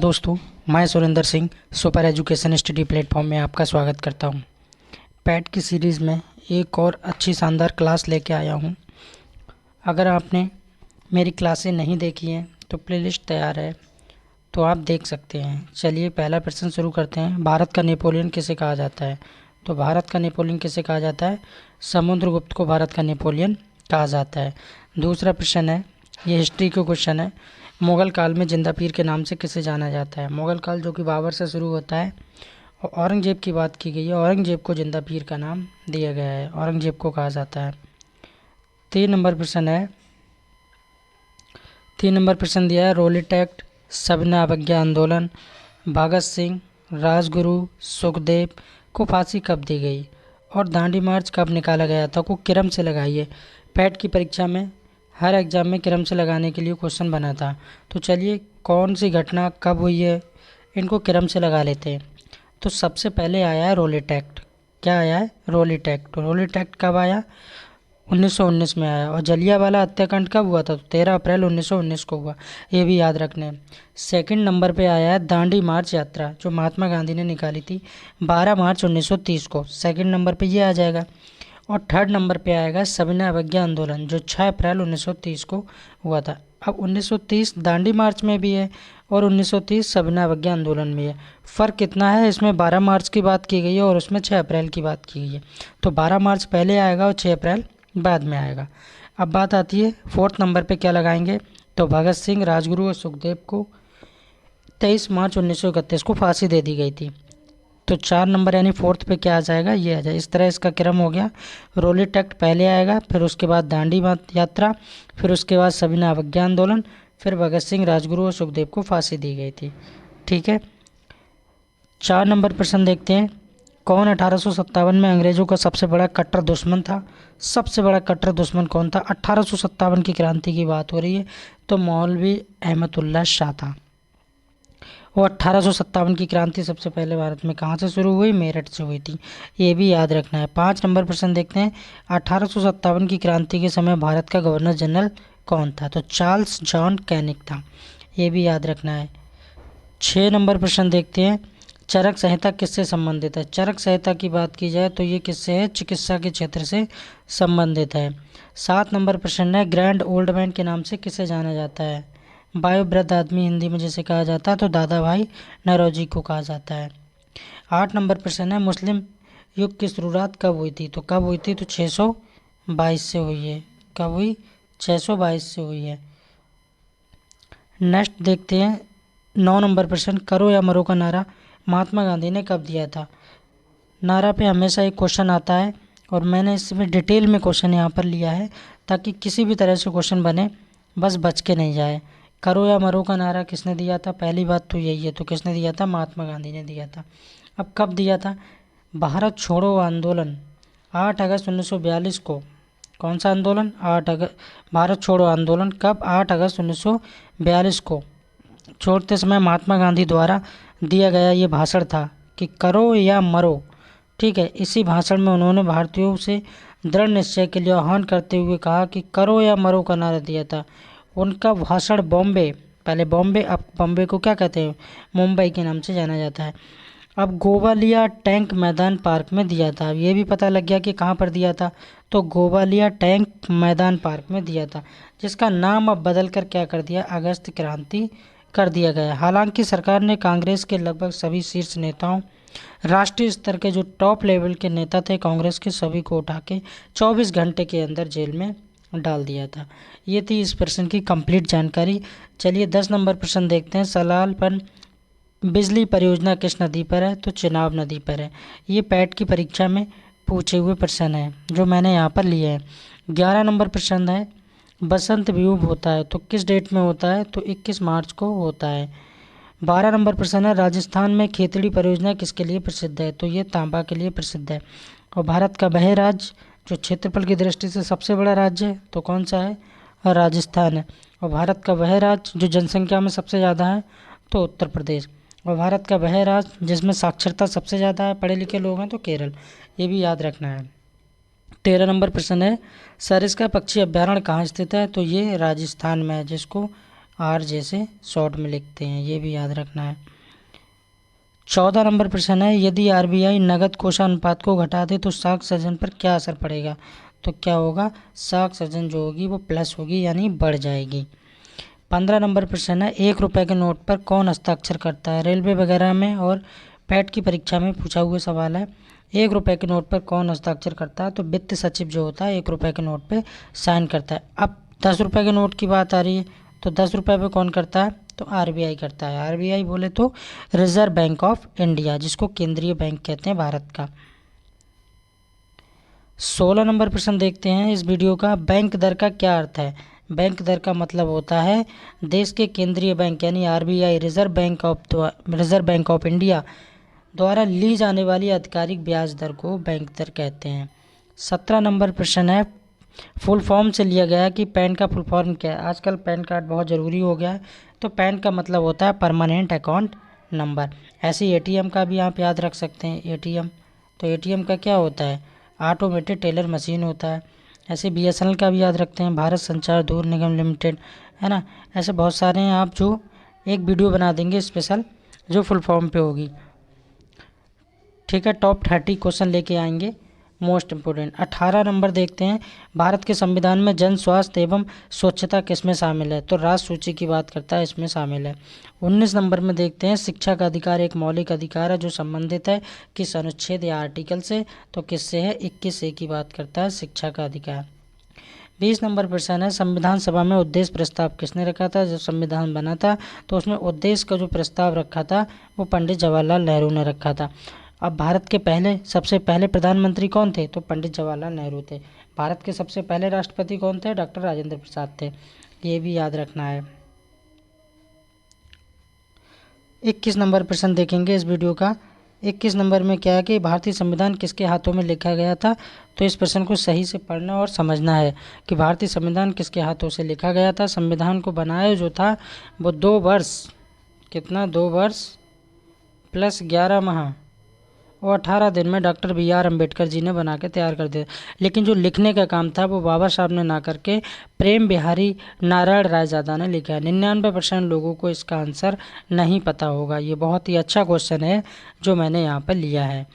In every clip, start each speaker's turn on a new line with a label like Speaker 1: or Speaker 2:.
Speaker 1: दोस्तों, मैं Surendra Singh super education study platform में आपका स्वागत करता हूं। पैट की सीरीज़ में एक और अच्छी शानदार क्लास लेके आया हूं। अगर आपने मेरी क्लासें नहीं देखी हैं तो प्लेलिस्ट तैयार है, तो आप देख सकते हैं। चलिए पहला प्रश्न शुरू करते हैं। भारत का नेपोलियन किसे कहा जाता है? तो भारत का नेपोलियन किसे कहा जाता है? समुद्रगुप्त को भारत का नेपोलियन कहा जाता है। दूसरा प्रश्न है, ये हिस्ट्री का क्वेश्चन है। मुग़ल काल में जिंदा पीर के नाम से किसे जाना जाता है? मुग़ल काल जो कि बाबर से शुरू होता है और औरंगजेब की बात की गई है। औरंगजेब को जिंदा पीर का नाम दिया गया है, औरंगजेब को कहा जाता है। 3 नंबर प्रश्न है, 3 नंबर प्रश्न दिया है, रोलिट एक्ट, सविनय अवज्ञा आंदोलन, भगत सिंह, राजगुरु, सुखदेव को फांसी कब दी गई और दांडी मार्च कब निकाला गया था? को क्रम से लगाइए। पैट की परीक्षा में हर एग्ज़ाम में क्रम से लगाने के लिए क्वेश्चन बना था। तो चलिए कौन सी घटना कब हुई है, इनको क्रम से लगा लेते हैं। तो सबसे पहले आया है रोलिट एक्ट। क्या आया है? रोलिट एक्ट। रोलिट एक्ट कब आया? 1919 में आया। और जलियांवाला हत्याकांड कब हुआ था? तो 13 अप्रैल 1919 को हुआ। ये भी याद रखना है। सेकंड नंबर पे आया है दांडी मार्च यात्रा, जो महात्मा गांधी ने निकाली थी 12 मार्च 1930 को। सेकंड नंबर पे ये आ जाएगा। और थर्ड नंबर पे आएगा सविनय अवज्ञा आंदोलन, जो 6 अप्रैल 1930 को हुआ था। अब 1930 दांडी मार्च में भी है और 1930 सविनय अवज्ञा आंदोलन में है। फ़र्क कितना है इसमें? 12 मार्च की बात की गई है और उसमें 6 अप्रैल की बात की गई है। तो 12 मार्च पहले आएगा और 6 अप्रैल बाद में आएगा। अब बात आती है फोर्थ नंबर पे क्या लगाएंगे? तो भगत सिंह, राजगुरु और सुखदेव को 23 मार्च 1931 को फांसी दे दी गई थी। तो 4 नंबर यानी फोर्थ पे क्या आ जाएगा? ये आ जाए। इस तरह इसका क्रम हो गया। रोलिट एक्ट पहले आएगा, फिर उसके बाद दांडी यात्रा, फिर उसके बाद सविनय अवज्ञा आंदोलन, फिर भगत सिंह, राजगुरु और सुखदेव को फांसी दी गई थी। ठीक है। 4 नंबर प्रश्न देखते हैं। कौन 1857 में अंग्रेजों का सबसे बड़ा कट्टर दुश्मन था? सबसे बड़ा कट्टर दुश्मन कौन था? 1857 की क्रांति की बात हो रही है, तो मौलवी अहमदुल्ला शाह था। और 1857 की क्रांति सबसे पहले भारत में कहाँ से शुरू हुई? मेरठ से हुई थी। ये भी याद रखना है। 5 नंबर प्रश्न देखते हैं। 1857 की क्रांति के समय भारत का गवर्नर जनरल कौन था? तो चार्ल्स जॉन कैनिंग था। ये भी याद रखना है। 6 नंबर प्रश्न देखते हैं। चरक संहिता किससे संबंधित है? चरक संहिता की बात की जाए तो ये किससे है? चिकित्सा के क्षेत्र से संबंधित है। 7 नंबर प्रश्न है, ग्रैंड ओल्ड मैन के नाम से किसे जाना जाता है? वयोवृद्ध आदमी हिंदी में जिसे कहा जाता है, तो दादा भाई नौरोजी को कहा जाता है। 8 नंबर प्रश्न है, मुस्लिम युग की शुरुआत कब हुई थी? तो कब हुई थी? तो 622 से हुई है। कब हुई? 622 से हुई है। नेक्स्ट देखते हैं 9 नंबर प्रश्न, करो या मरो का नारा महात्मा गांधी ने कब दिया था? नारा पे हमेशा एक क्वेश्चन आता है और मैंने इसमें डिटेल में क्वेश्चन यहाँ पर लिया है ताकि किसी भी तरह से क्वेश्चन बने बस बच के नहीं जाए। करो या मरो का नारा किसने दिया था? पहली बात तो यही है। तो किसने दिया था? महात्मा गांधी ने दिया था। अब कब दिया था? भारत छोड़ो आंदोलन 8 अगस्त 1942 को। कौन सा आंदोलन? 8 अगस्त। भारत छोड़ो आंदोलन कब? 8 अगस्त 1942 को। छोड़ते समय महात्मा गांधी द्वारा दिया गया ये भाषण था कि करो या मरो। ठीक है। इसी भाषण में उन्होंने भारतीयों से दृढ़ निश्चय के लिए आह्वान करते हुए कहा कि करो या मरो का नारा दिया था। उनका भाषण बॉम्बे, पहले बॉम्बे, अब बॉम्बे को क्या कहते हैं? मुंबई के नाम से जाना जाता है। अब गोवालिया टैंक मैदान पार्क में दिया था। अब ये भी पता लग गया कि कहाँ पर दिया था, तो गोवालिया टैंक मैदान पार्क में दिया था, जिसका नाम अब बदल कर क्या कर दिया? अगस्त क्रांति कर दिया गया। हालांकि सरकार ने कांग्रेस के लगभग सभी शीर्ष नेताओं, राष्ट्रीय स्तर के जो टॉप लेवल के नेता थे कांग्रेस के, सभी को उठा के 24 घंटे के अंदर जेल में डाल दिया था। ये थी इस प्रश्न की कंप्लीट जानकारी। चलिए 10 नंबर प्रश्न देखते हैं। सलालपन बिजली परियोजना किस नदी पर है? तो चेनाब नदी पर है। ये पैट की परीक्षा में पूछे हुए प्रश्न है जो मैंने यहाँ पर लिए हैं। 11 नंबर प्रश्न है, बसंत वियुग होता है तो किस डेट में होता है? तो 21 मार्च को होता है। 12 नंबर प्रश्न है, राजस्थान में खेतड़ी परियोजना किसके लिए प्रसिद्ध है? तो ये तांबा के लिए प्रसिद्ध है। और भारत का वह राज्य जो क्षेत्रफल की दृष्टि से सबसे बड़ा राज्य है, तो कौन सा है? राजस्थान है। और भारत का वह राज्य जो जनसंख्या में सबसे ज़्यादा है, तो उत्तर प्रदेश। और भारत का वह राज्य जिसमें साक्षरता सबसे ज़्यादा है, पढ़े लिखे लोग हैं, तो केरल। ये भी याद रखना है। 13 नंबर प्रश्न है, सरिस्का पक्षी अभ्यारण्य कहाँ स्थित है? तो ये राजस्थान में है, जिसको आर जैसे शॉर्ट में लिखते हैं, ये भी याद रखना है। 14 नंबर प्रश्न है, यदि आरबीआई नगद कोषानुपात को घटा दे तो साख सृजन पर क्या असर पड़ेगा? तो क्या होगा, साख सृजन जो होगी वो प्लस होगी यानी बढ़ जाएगी। 15 नंबर प्रश्न है, 1 रुपये के नोट पर कौन हस्ताक्षर करता है? रेलवे वगैरह में और पैट की परीक्षा में पूछा हुआ सवाल है। 1 रुपये के नोट पर कौन हस्ताक्षर करता है? तो वित्त सचिव जो होता है 1 रुपये के नोट पे साइन करता है। अब 10 रुपये के नोट की बात आ रही है, तो 10 रुपये पे कौन करता है? तो आरबीआई करता है। आरबीआई बोले तो रिजर्व बैंक ऑफ इंडिया, जिसको केंद्रीय बैंक कहते हैं भारत का। 16 नंबर प्रश्न देखते हैं इस वीडियो का, बैंक दर का क्या अर्थ है? बैंक दर का मतलब होता है देश के केंद्रीय बैंक यानी RBI reserve bank of India द्वारा ली जाने वाली आधिकारिक ब्याज दर को बैंक दर कहते हैं। 17 नंबर प्रश्न है, फुल फॉर्म से लिया गया है कि पैन का फुल फॉर्म क्या है? आजकल पैन कार्ड बहुत ज़रूरी हो गया है, तो पैन का मतलब होता है परमानेंट अकाउंट नंबर। ऐसे एटीएम का भी आप याद रख सकते हैं, एटीएम। तो एटीएम का क्या होता है? ऑटोमेटेड टेलर मशीन होता है। ऐसे बीएसएनएल का भी याद रखते हैं, भारत संचार दूर निगम लिमिटेड, है ना। ऐसे बहुत सारे हैं, आप जो एक वीडियो बना देंगे स्पेशल जो फुल फॉर्म पे होगी, ठीक है। टॉप 30 क्वेश्चन लेके आएंगे मोस्ट इम्पोर्टेंट। 18 नंबर देखते हैं, भारत के संविधान में जन स्वास्थ्य एवं स्वच्छता किसमें शामिल है? तो राष्ट्र सूची की बात करता है, इसमें शामिल है। 19 नंबर में देखते हैं, शिक्षा का अधिकार एक मौलिक अधिकार है जो संबंधित है किस अनुच्छेद या आर्टिकल से? तो किससे है? 21A की बात करता है शिक्षा का अधिकार। 20 नंबर प्रश्न है, संविधान सभा में उद्देश्य प्रस्ताव किसने रखा था? जब संविधान बना था तो उसमें उद्देश्य का जो प्रस्ताव रखा था वो पंडित जवाहरलाल नेहरू ने रखा था। अब भारत के सबसे पहले प्रधानमंत्री कौन थे? तो पंडित जवाहरलाल नेहरू थे। भारत के सबसे पहले राष्ट्रपति कौन थे? डॉक्टर राजेंद्र प्रसाद थे। ये भी याद रखना है। 21 नंबर प्रश्न देखेंगे इस वीडियो का। 21 नंबर में क्या है कि भारतीय संविधान किसके हाथों में लिखा गया था? तो इस प्रश्न को सही से पढ़ना और समझना है कि भारतीय संविधान किसके हाथों से लिखा गया था। संविधान को बनाया जो था वो 2 वर्ष, कितना, 2 वर्ष प्लस 11 माह और 18 दिन में डॉक्टर BR अम्बेडकर जी ने बना के तैयार कर दिया। लेकिन जो लिखने का काम था वो बाबा साहब ने ना करके प्रेम बिहारी नारायण रायजादा ने लिखा है। 99% लोगों को इसका आंसर नहीं पता होगा। ये बहुत ही अच्छा क्वेश्चन है जो मैंने यहाँ पर लिया है।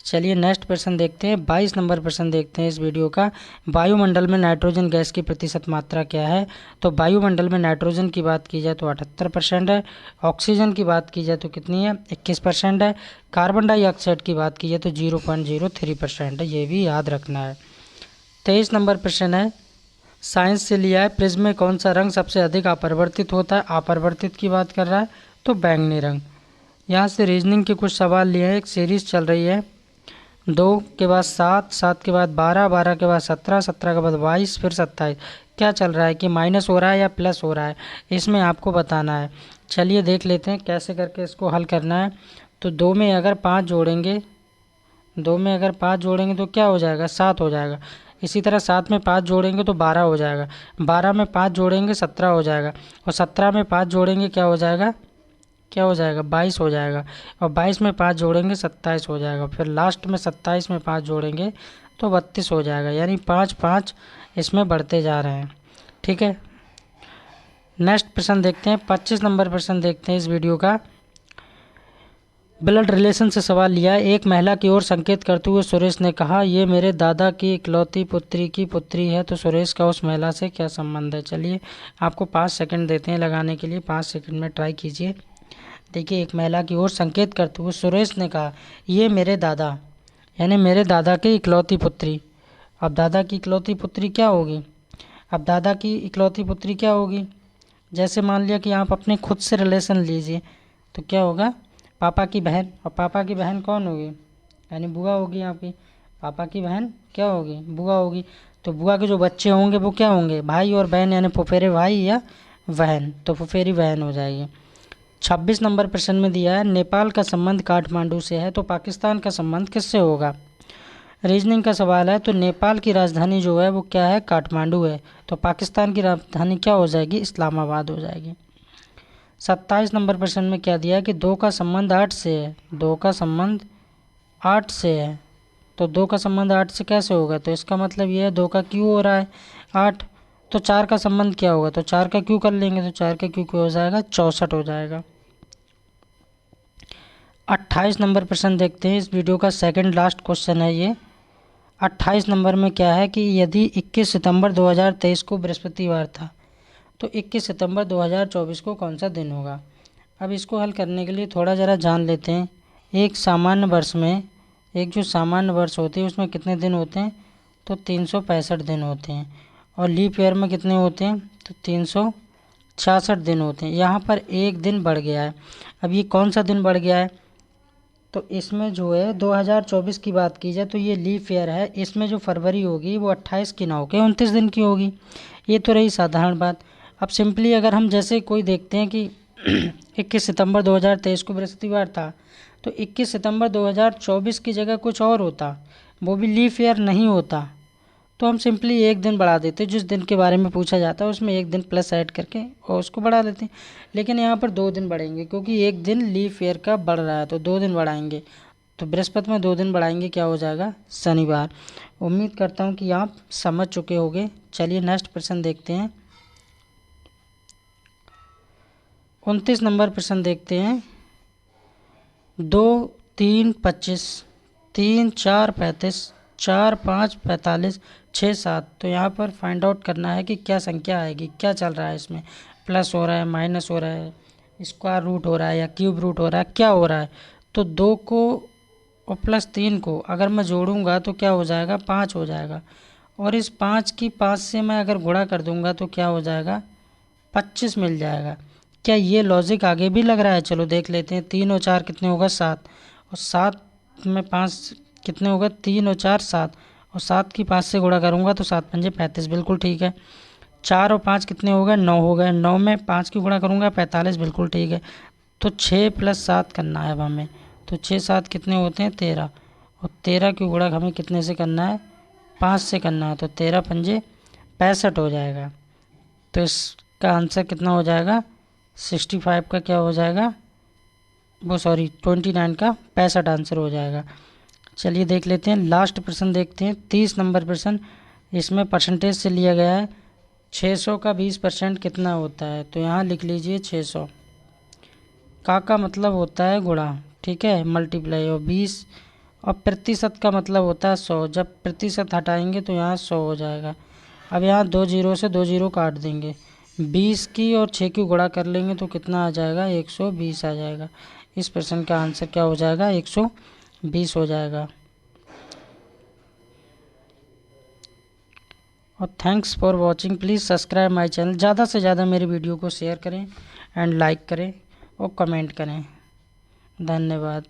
Speaker 1: चलिए नेक्स्ट प्रश्न देखते हैं। 22 नंबर प्रश्न देखते हैं इस वीडियो का, वायुमंडल में नाइट्रोजन गैस की प्रतिशत मात्रा क्या है? तो वायुमंडल में नाइट्रोजन की बात की जाए तो 78% है। ऑक्सीजन की बात की जाए तो कितनी है? 21% है। कार्बन डाइऑक्साइड की बात की जाए तो 0.03% है। ये भी याद रखना है। 23 नंबर प्रश्न है, साइंस से लिया है, प्रिज्म में कौन सा रंग सबसे अधिक अपरिवर्तित होता है? अपरिवर्तित की बात कर रहा है तो बैंगनी रंग। यहाँ से रीजनिंग के कुछ सवाल लिए हैं, एक सीरीज चल रही है। 2 के बाद 7, 7 के बाद 12, 12 के बाद 17, 17 के बाद 22, फिर 27। क्या चल रहा है कि माइनस हो रहा है या प्लस हो रहा है, इसमें आपको बताना है। चलिए देख लेते हैं कैसे करके इसको हल करना है। तो 2 में अगर 5 जोड़ेंगे, 2 में अगर 5 जोड़ेंगे तो क्या हो जाएगा? 7 हो जाएगा। इसी तरह 7 में 5 जोड़ेंगे तो 12 हो जाएगा। 12 में 5 जोड़ेंगे 17 हो जाएगा। और 17 में 5 जोड़ेंगे क्या हो जाएगा? 22 हो जाएगा। और 22 में 5 जोड़ेंगे 27 हो जाएगा। फिर लास्ट में 27 में 5 जोड़ेंगे तो 32 हो जाएगा। यानी 5 5 इसमें बढ़ते जा रहे हैं, ठीक है। नेक्स्ट प्रश्न देखते हैं। 25 नंबर प्रश्न देखते हैं इस वीडियो का। ब्लड रिलेशन से सवाल लिया है। एक महिला की ओर संकेत करते हुए सुरेश ने कहा, ये मेरे दादा की इकलौती पुत्री की पुत्री है। तो सुरेश का उस महिला से क्या संबंध है? चलिए आपको 5 सेकंड देते हैं लगाने के लिए, 5 सेकंड में ट्राई कीजिए। देखिए, एक महिला की ओर संकेत करते हुए सुरेश ने कहा, ये मेरे दादा, यानी मेरे दादा की इकलौती पुत्री। अब दादा की इकलौती पुत्री क्या होगी? अब दादा की इकलौती पुत्री क्या होगी? जैसे मान लिया कि आप अपने खुद से रिलेशन लीजिए तो क्या होगा? पापा की बहन। और पापा की बहन कौन होगी? यानी बुआ होगी आपकी। पापा की बहन क्या होगी? बुआ होगी। तो बुआ के जो बच्चे होंगे वो क्या होंगे? भाई और बहन, यानी फुफेरे भाई या बहन, तो फुफेरी बहन हो जाएगी। 26 नंबर प्रश्न में दिया है, नेपाल का संबंध काठमांडू से है तो पाकिस्तान का संबंध किससे होगा? रीजनिंग का सवाल है। तो नेपाल की राजधानी जो है वो क्या है? काठमांडू है। तो पाकिस्तान की राजधानी क्या हो जाएगी? इस्लामाबाद हो जाएगी। 27 नंबर प्रश्न में क्या दिया है कि 2 का संबंध 8 से है। 2 का संबंध 8 से है। तो 2 का संबंध 8 से कैसे होगा? तो इसका मतलब ये है 2 का क्यों हो रहा है 8, तो 4 का संबंध क्या होगा, तो 4 का क्यू कर लेंगे, तो 4 का क्यू क्या हो जाएगा, 64 हो जाएगा। 28 नंबर प्रश्न देखते हैं, इस वीडियो का सेकंड लास्ट क्वेश्चन है ये। 28 नंबर में क्या है कि यदि 21 सितंबर 2023 को बृहस्पतिवार था तो 21 सितंबर 2024 को कौन सा दिन होगा। अब इसको हल करने के लिए थोड़ा ज़रा जान लेते हैं। एक सामान्य वर्ष में, एक जो सामान्य वर्ष होते हैं उसमें कितने दिन होते हैं, तो 365 दिन होते हैं। और लीप ईयर में कितने होते हैं, तो 366 दिन होते हैं। यहाँ पर एक दिन बढ़ गया है। अब ये कौन सा दिन बढ़ गया है, तो इसमें जो है 2024 की बात की जाए तो ये लीप ईयर है, इसमें जो फरवरी होगी वो 28 की ना होकर 29 दिन की होगी। ये तो रही साधारण बात। अब सिंपली अगर हम जैसे कोई देखते हैं कि 21 सितंबर 2023 को बृहस्पतिवार था तो 21 सितंबर 2024 की जगह कुछ और होता, वो भी लीप ईयर नहीं होता, तो हम सिंपली एक दिन बढ़ा देते, जिस दिन के बारे में पूछा जाता है उसमें एक दिन प्लस ऐड करके और उसको बढ़ा देते हैं। लेकिन यहाँ पर 2 दिन बढ़ेंगे क्योंकि एक दिन लीप ईयर का बढ़ रहा है, तो 2 दिन बढ़ाएंगे। तो बृहस्पति में 2 दिन बढ़ाएंगे, क्या हो जाएगा, शनिवार। उम्मीद करता हूँ कि आप समझ चुके होंगे। चलिए नेक्स्ट प्रश्न देखते हैं। 29 नंबर प्रश्न देखते हैं। 2 3 25, 3 4 35, 4 5 45, 6 7। तो यहाँ पर फाइंड आउट करना है कि क्या संख्या आएगी, क्या चल रहा है इसमें, प्लस हो रहा है, माइनस हो रहा है, स्क्वायर रूट हो रहा है या क्यूब रूट हो रहा है, क्या हो रहा है। तो 2 को और प्लस 3 को अगर मैं जोड़ूंगा तो क्या हो जाएगा, 5 हो जाएगा। और इस 5 की 5 से मैं अगर गुणा कर दूंगा तो क्या हो जाएगा, 25 मिल जाएगा। क्या ये लॉजिक आगे भी लग रहा है, चलो देख लेते हैं। 3 और 4 कितने होगा, 7, और 7 में 5 कितने होगा, 3 और 4 7, और 7 की 5 से गुणा करूँगा तो 7 पंजे 35, बिल्कुल ठीक है। 4 और 5 कितने हो गए, 9 हो गए, 9 में 5 की गुणा करूँगा 45, बिल्कुल ठीक है। तो 6 + 7 करना है अब हमें, तो 6 7 कितने होते हैं, 13, और 13 की गुणा हमें कितने से करना है, 5 से करना है, तो 13 पंजे 65 हो जाएगा। तो इसका आंसर कितना हो जाएगा, 65 का क्या हो जाएगा, वो सॉरी 29 का 65 आंसर हो जाएगा। चलिए देख लेते हैं, लास्ट प्रश्न देखते हैं। 30 नंबर प्रश्न, इसमें परसेंटेज से लिया गया है। 600 का 20% कितना होता है, तो यहाँ लिख लीजिए 600 का मतलब होता है गुणा, ठीक है, मल्टीप्लाई, और 20 और प्रतिशत का मतलब होता है 100। जब प्रतिशत हटाएंगे तो यहाँ 100 हो जाएगा। अब यहाँ 2 जीरो से 2 जीरो काट देंगे, 20 की और 6 की गुणा कर लेंगे तो कितना आ जाएगा, 120 आ जाएगा। इस प्रश्न का आंसर क्या हो जाएगा, 120 हो जाएगा। और thanks for watching, please subscribe my channel. ज़्यादा से ज़्यादा मेरे वीडियो को शेयर करें एंड लाइक करें और कमेंट करें। धन्यवाद।